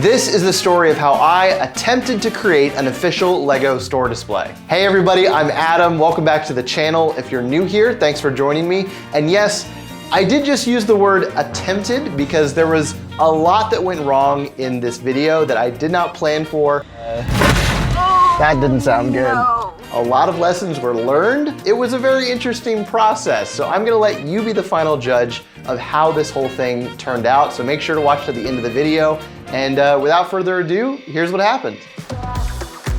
This is the story of how I attempted to create an official LEGO store display. Hey everybody, I'm Adam. Welcome back to the channel. If you're new here, thanks for joining me. And yes, I did just use the word attempted because there was a lot that went wrong in this video that I did not plan for. That didn't sound good. No. A lot of lessons were learned. It was a very interesting process. So I'm gonna let you be the final judge of how this whole thing turned out. So make sure to watch to the end of the video. And without further ado, here's what happened.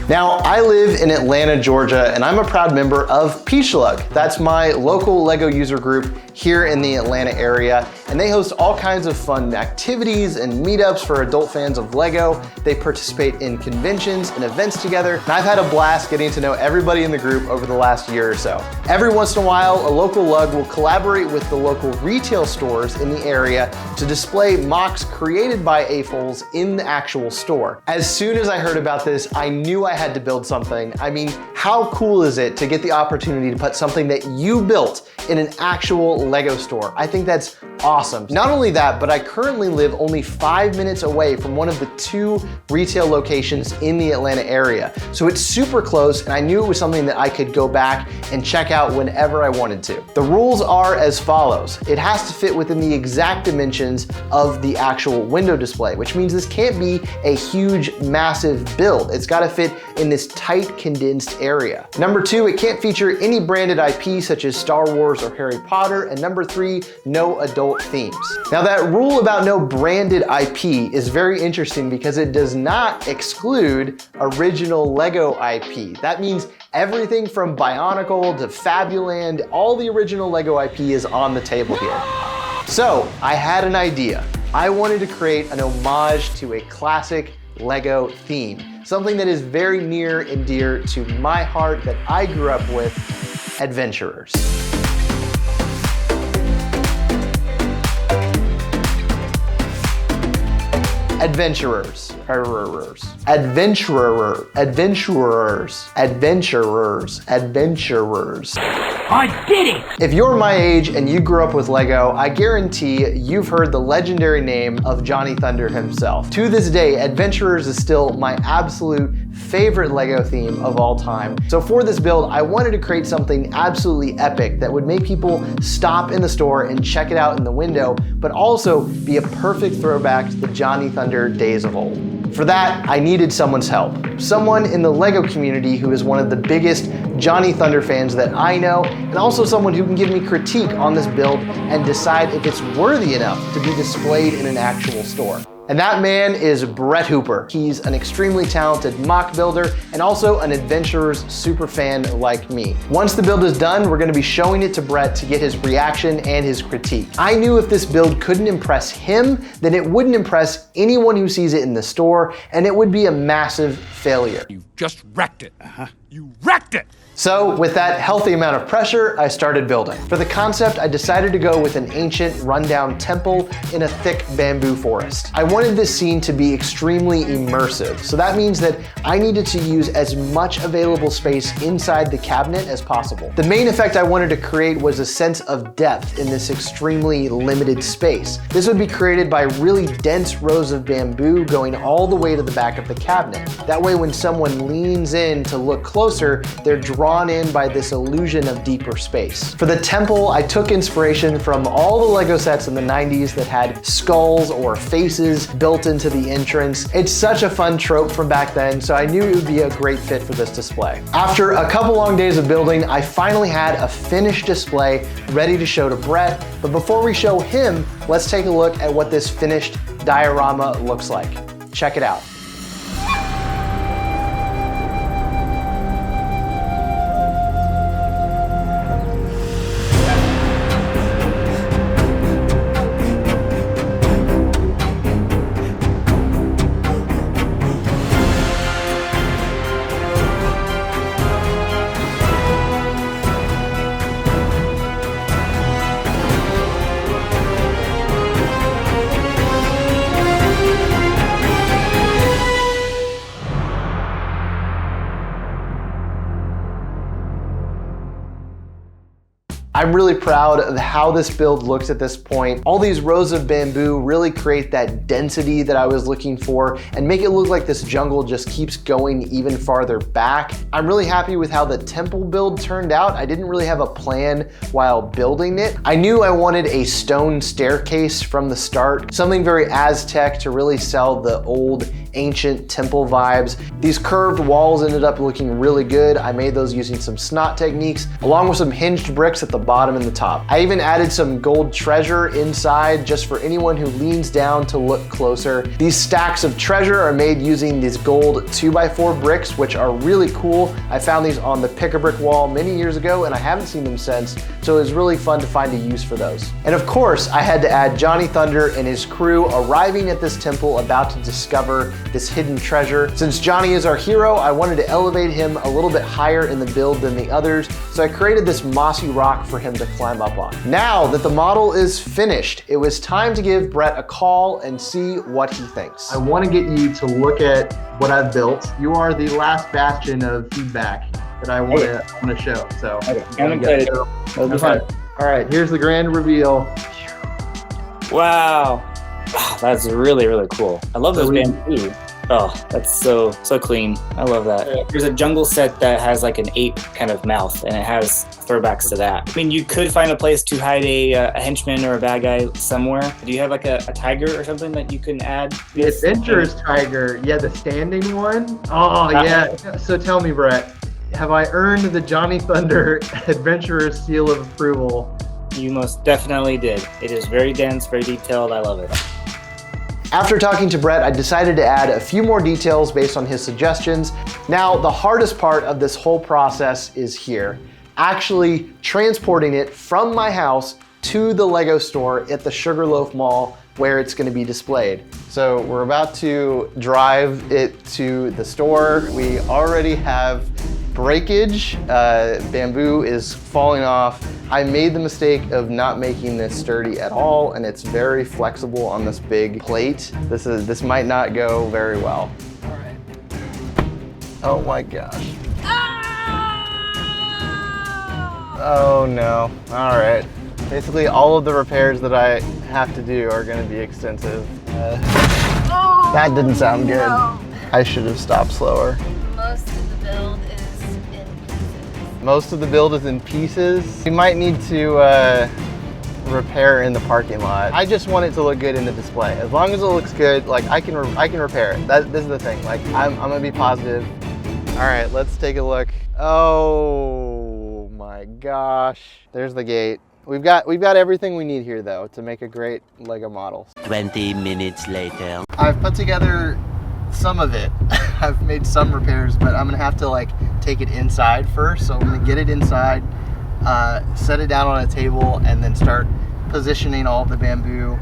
Now, I live in Atlanta, Georgia, and I'm a proud member of Peachlug. That's my local LEGO user group here in the Atlanta area, and they host all kinds of fun activities and meetups for adult fans of LEGO. They participate in conventions and events together, and I've had a blast getting to know everybody in the group over the last year or so. Every once in a while, a local LUG will collaborate with the local retail stores in the area to display mocks created by AFOLs in the actual store. As soon as I heard about this, I knew I had to build something. I mean, how cool is it to get the opportunity to put something that you built in an actual LEGO store? I think that's awesome. Not only that, but I currently live only 5 minutes away from one of the 2 retail locations in the Atlanta area. So it's super close, and I knew it was something that I could go back and check out whenever I wanted to. The rules are as follows. It has to fit within the exact dimensions of the actual window display, which means this can't be a huge, massive build. It's gotta fit in this tight, condensed area. Number 2, it can't feature any branded IP such as Star Wars or Harry Potter. And number 3, no adult themes. Now that rule about no branded IP is very interesting because it does not exclude original LEGO IP. That means everything from Bionicle to Fabuland, all the original LEGO IP is on the table here. So I had an idea. I wanted to create an homage to a classic LEGO theme, something that is very near and dear to my heart that I grew up with, adventurers. Adventurers. I did it! If you're my age and you grew up with LEGO, I guarantee you've heard the legendary name of Johnny Thunder himself. To this day, Adventurers is still my absolute favorite LEGO theme of all time. So for this build, I wanted to create something absolutely epic that would make people stop in the store and check it out in the window, but also be a perfect throwback to the Johnny Thunder days of old. For that, I needed someone's help. Someone in the LEGO community who is one of the biggest Johnny Thunder fans that I know, and also someone who can give me critique on this build and decide if it's worthy enough to be displayed in an actual store. And that man is Brett Hooper. He's an extremely talented mock builder and also an Adventurers super fan like me. Once the build is done, we're gonna be showing it to Brett to get his reaction and his critique. I knew if this build couldn't impress him, then it wouldn't impress anyone who sees it in the store, and it would be a massive failure. You just wrecked it. You wrecked it! So with that healthy amount of pressure, I started building. For the concept, I decided to go with an ancient rundown temple in a thick bamboo forest. I wanted this scene to be extremely immersive. So that means that I needed to use as much available space inside the cabinet as possible. The main effect I wanted to create was a sense of depth in this extremely limited space. This would be created by really dense rows of bamboo going all the way to the back of the cabinet. That way when someone leans in to look closer, they're drawn in by this illusion of deeper space. For the temple, I took inspiration from all the LEGO sets in the 90s that had skulls or faces built into the entrance. It's such a fun trope from back then, so I knew it would be a great fit for this display. After a couple long days of building, I finally had a finished display ready to show to Brett. But before we show him, let's take a look at what this finished diorama looks like. Check it out. I'm really proud of how this build looks at this point. All these rows of bamboo really create that density that I was looking for and make it look like this jungle just keeps going even farther back. I'm really happy with how the temple build turned out. I didn't really have a plan while building it. I knew I wanted a stone staircase from the start, something very Aztec to really sell the old ancient temple vibes. These curved walls ended up looking really good. I made those using some snot techniques, along with some hinged bricks at the bottom and the top. I even added some gold treasure inside just for anyone who leans down to look closer. These stacks of treasure are made using these gold 2x4 bricks, which are really cool. I found these on the Pick-a-Brick wall many years ago and I haven't seen them since, so it was really fun to find a use for those. And of course, I had to add Johnny Thunder and his crew arriving at this temple about to discover this hidden treasure. Since Johnny is our hero, I wanted to elevate him a little bit higher in the build than the others, so I created this mossy rock for him to climb up on. Now that the model is finished, it was time to give Brett a call and see what he thinks. I want to get you to look at what I've built. You are the last bastion of feedback that I want to show. So I'm excited. That'll be fun. All right, here's the grand reveal. Wow. Oh, that's really, really cool. I love those bamboo. Oh, that's so clean. I love that. There's a jungle set that has like an ape kind of mouth, and it has throwbacks to that. I mean, you could find a place to hide a henchman or a bad guy somewhere. Do you have like a tiger or something that you can add? The adventurous tiger. Yeah, the standing one. Oh, yeah. So tell me, Brett, have I earned the Johnny Thunder adventurous seal of approval? You most definitely did. It is very dense, very detailed. I love it. After talking to Brett, I decided to add a few more details based on his suggestions. Now, the hardest part of this whole process is here, actually transporting it from my house to the Lego store at the Sugarloaf Mall where it's going to be displayed. So we're about to drive it to the store. We already have breakage. Bamboo is falling off. I made the mistake of not making this sturdy at all, and it's very flexible on this big plate. This might not go very well. All right. Oh my gosh. Oh no. All right. Basically, all of the repairs that I have to do are going to be extensive. That didn't sound good. No. I should have stopped slower. Most of the build is in pieces. Most of the build is in pieces. We might need to repair in the parking lot. I just want it to look good in the display. As long as it looks good, like I can repair it. This is the thing. Like I'm gonna be positive. All right, let's take a look. Oh my gosh. There's the gate. We've got everything we need here though to make a great Lego model. 20 minutes later. I've put together some of it. I've made some repairs, but I'm gonna have to like take it inside first. So I'm gonna get it inside, set it down on a table, and then start positioning all of the bamboo.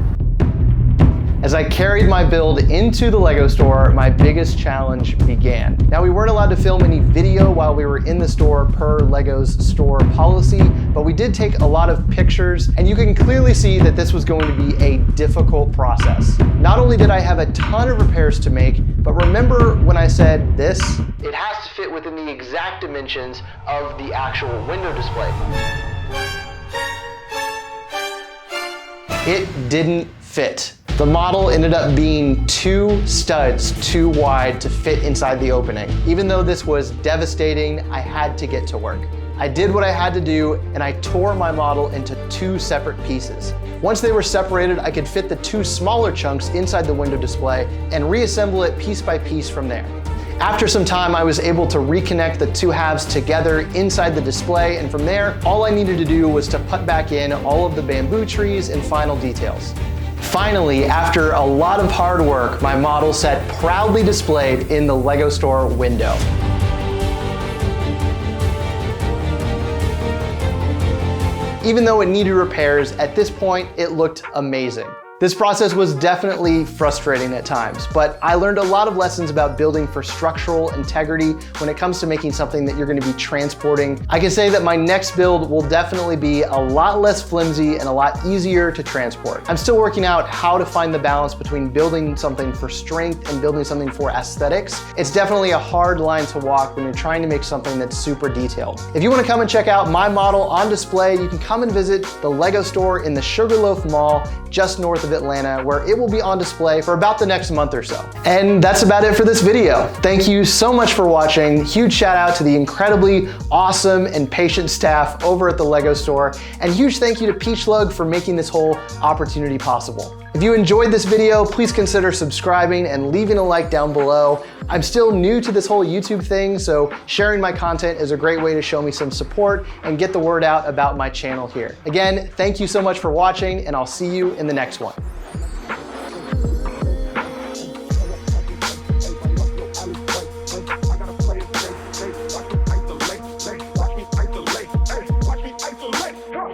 As I carried my build into the Lego store, my biggest challenge began. Now, we weren't allowed to film any video while we were in the store per Lego's store policy, but we did take a lot of pictures, and you can clearly see that this was going to be a difficult process. Not only did I have a ton of repairs to make, but remember when I said this? It has to fit within the exact dimensions of the actual window display. It didn't fit. The model ended up being 2 studs too wide to fit inside the opening. Even though this was devastating, I had to get to work. I did what I had to do, and I tore my model into 2 separate pieces. Once they were separated, I could fit the 2 smaller chunks inside the window display and reassemble it piece by piece from there. After some time, I was able to reconnect the 2 halves together inside the display, and from there, all I needed to do was to put back in all of the bamboo trees and final details. Finally, after a lot of hard work, my model set proudly displayed in the Lego store window. Even though it needed repairs, at this point, it looked amazing. This process was definitely frustrating at times, but I learned a lot of lessons about building for structural integrity when it comes to making something that you're going to be transporting. I can say that my next build will definitely be a lot less flimsy and a lot easier to transport. I'm still working out how to find the balance between building something for strength and building something for aesthetics. It's definitely a hard line to walk when you're trying to make something that's super detailed. If you want to come and check out my model on display, you can come and visit the Lego store in the Sugarloaf Mall just north of Atlanta, where it will be on display for about the next month or so. And that's about it for this video. Thank you so much for watching. Huge shout out to the incredibly awesome and patient staff over at the Lego store, and huge thank you to Peachlug for making this whole opportunity possible. If you enjoyed this video, please consider subscribing and leaving a like down below. I'm still new to this whole YouTube thing, so sharing my content is a great way to show me some support and get the word out about my channel here. Again, thank you so much for watching, and I'll see you in the next one.